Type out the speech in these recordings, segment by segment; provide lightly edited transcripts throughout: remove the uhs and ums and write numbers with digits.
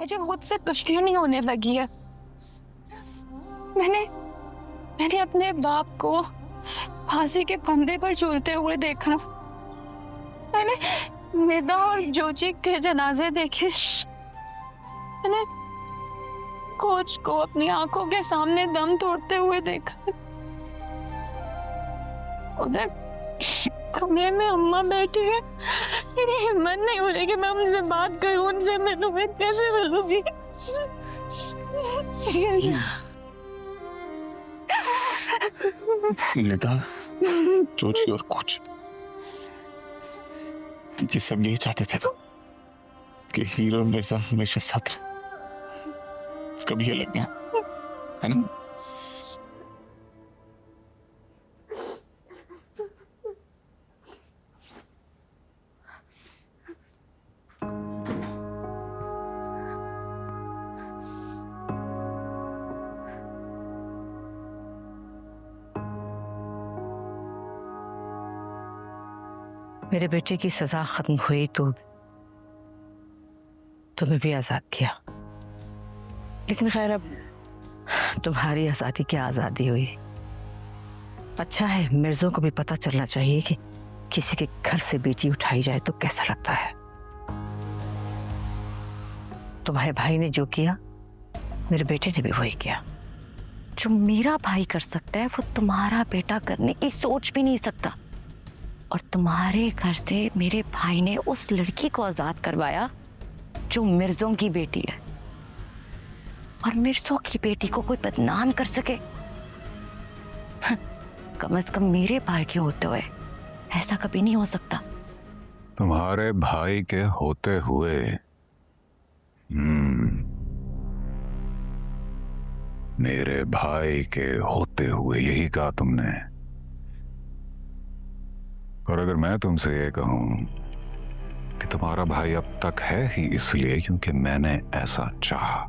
मुझे मुझसे दुश्मनी होने लगी है। मैंने अपने बाप को फांसी के फंदे पर झूलते हुए देखा। मैंने मेदा और जोजी के जनाजे देखे। मैंने कोच को अपनी आंखों के सामने दम तोड़ते हुए देखा। उधर कमरे में अम्मा बैठी है। मेरी हिम्मत नहीं हो रही कि मैं उनसे बात करूं, उनसे मिलूं। मैं कैसे मिलूंगी? निदा, जोजी और कुछ ये सब यही चाहते थे कि हीरो और मिर्जा हमेशा साथ रहे, कभी अलग ना, है ना? मेरे बेटे की सजा खत्म हुई तो तुम्हें भी आजाद किया, लेकिन खैर अब तुम्हारी आजादी क्या आजादी हुई। अच्छा है, मिर्जों को भी पता चलना चाहिए कि किसी के घर से बेटी उठाई जाए तो कैसा लगता है। तुम्हारे भाई ने जो किया, मेरे बेटे ने भी वही किया। जो मेरा भाई कर सकता है वो तुम्हारा बेटा करने की सोच भी नहीं सकता। और तुम्हारे घर से मेरे भाई ने उस लड़की को आजाद करवाया जो मिर्जों की बेटी है, और मिर्जों की बेटी को कोई बदनाम कर सके। कम से कम मेरे भाई के होते हुए ऐसा कभी नहीं हो सकता। तुम्हारे भाई के होते हुए मेरे भाई के होते हुए, यही कहा तुमने। और अगर मैं तुमसे ये कहूं कि तुम्हारा भाई अब तक है ही इसलिए क्योंकि मैंने ऐसा चाहा,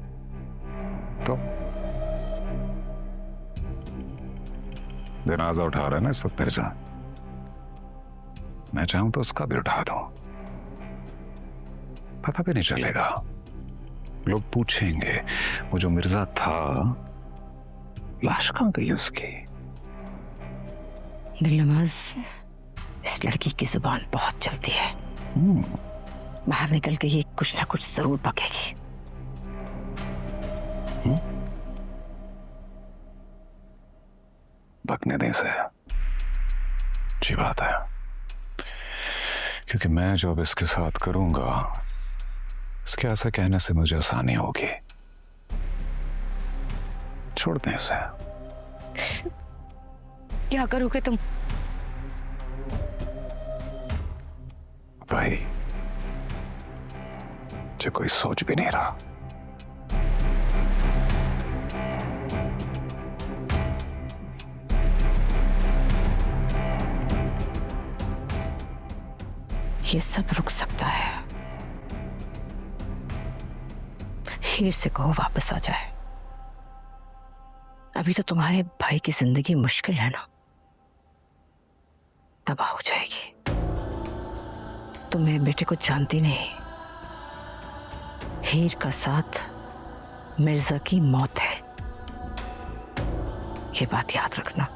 तो जनाजा उठा रहा है ना इस वक्त मिर्जा, मैं चाहूं तो उसका भी उठा दूं, पता भी नहीं चलेगा। लोग पूछेंगे वो जो मिर्जा था, लाश कहां गई उसकी? दिलनवाज, इस लड़की की जुबान बहुत चलती है। बाहर निकल के ये कुछ ना कुछ जरूर बकेगी। बकने दें से अच्छी बात है, क्योंकि मैं जो अब इसके साथ करूंगा, इसके ऐसा कहने से मुझे आसानी होगी। छोड़ दें इसे। क्या करोगे तुम? भाई, जो कोई सोच भी नहीं रहा। ये सब रुक सकता है। हीर से कहो वापस आ जाए। अभी तो तुम्हारे भाई की जिंदगी मुश्किल है ना, तबाह हो जाएगी। तुम मेरे बेटे को जानती नहीं। हीर का साथ मिर्जा की मौत है, ये बात याद रखना।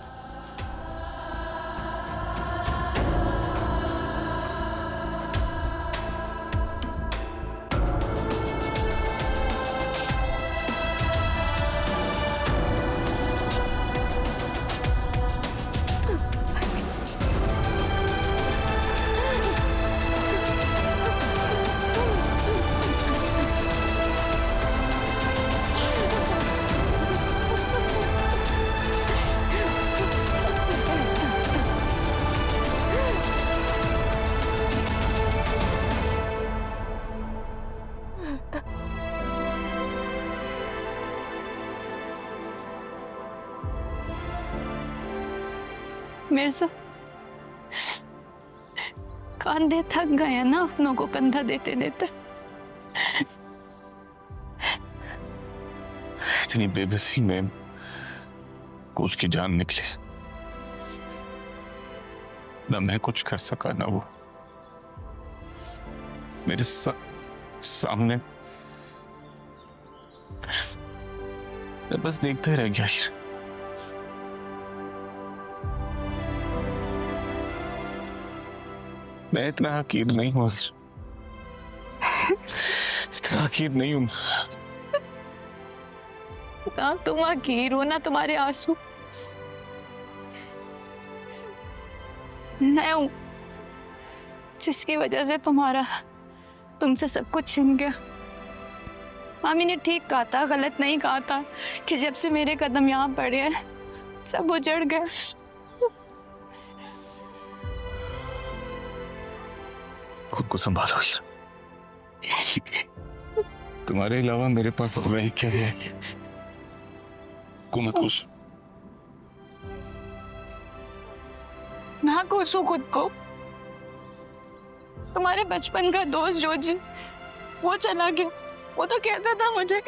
मिर्जा, कंधे थक गए हैं ना अपनों को कंधा देते देते। इतनी बेबसी में कोच की जान निकली, ना मैं कुछ कर सका ना वो। मेरे सामने मैं बस देखते रह गया हीर। मैं इतना हकीर नहीं हूं हीर, इतना हकीर नहीं हूं। ना तुम हकीर हो ना तुम्हारे आंसू, मैं हूं जिसकी वजह से तुमसे सब कुछ छिन गया। मामी ने ठीक कहा था, गलत नहीं कहा था कि जब से मेरे कदम यहाँ पड़े हैं सब उजड़ गया। खुद को संभालो हीर, तुम्हारे अलावा मेरे पास रह क्या है? को मत कोसो। ना कोसो खुद को। तुम्हारे बचपन का दोस्त जोजी वो चला गया। वो तो कहता था मुझे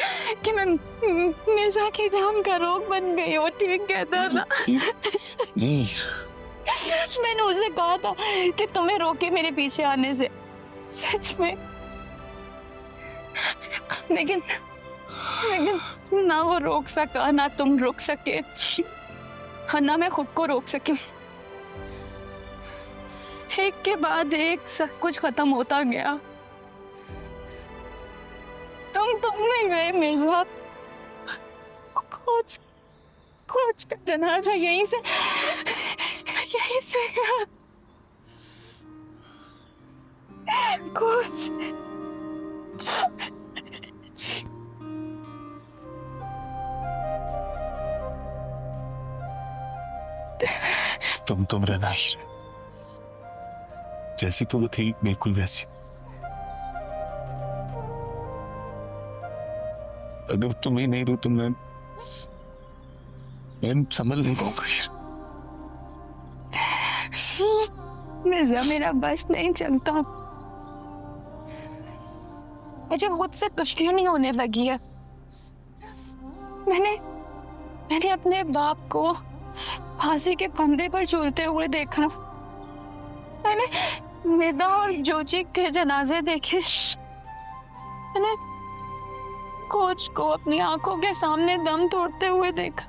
कि मैं मिर्जा की जान का रोग बन गई हो, ठीक कहता था। नहीं, मैंने उसे कहा था कि तुम्हें रोके मेरे पीछे आने से, सच में। लेकिन ना वो रोक सका, ना तुम रोक सके, और ना मैं खुद को रोक सके। एक के बाद एक सब कुछ खत्म होता गया। तुम नहीं गए मिर्जा। कोच का जनाजा यहीं से गया। कोच तुम रहना हीर, जैसी तुम थी बिल्कुल वैसी। अगर तुम ही नहीं रहो तो मैं संभल नहीं पाऊंगा हीर। मिर्जा मेरा बस नहीं चलता। मुझे खुद से दुश्मनी होने लगी है। मैंने अपने बाप को फांसी के फंदे पर झूलते हुए देखा। मैंने मेदा और जोजी के जनाजे देखे। मैंने कोच को अपनी आंखों के सामने दम तोड़ते हुए देखा।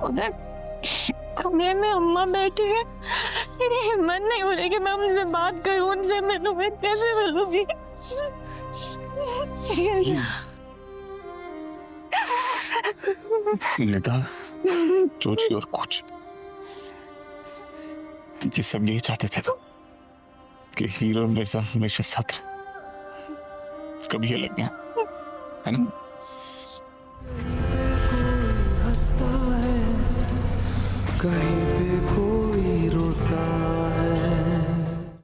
उधर कमरे में अम्मा बैठी है। मेरी हिम्मत नहीं हो रही कि मैं उनसे बात करूं, उनसे मिलूं। मैं कैसे मिलूंगी? निदा, जोजी और कुछ ये सब यही चाहते थे कि हीर और मिर्जा हमेशा साथ रहे। कभी अलग ना, है ना? कहीं पे कोई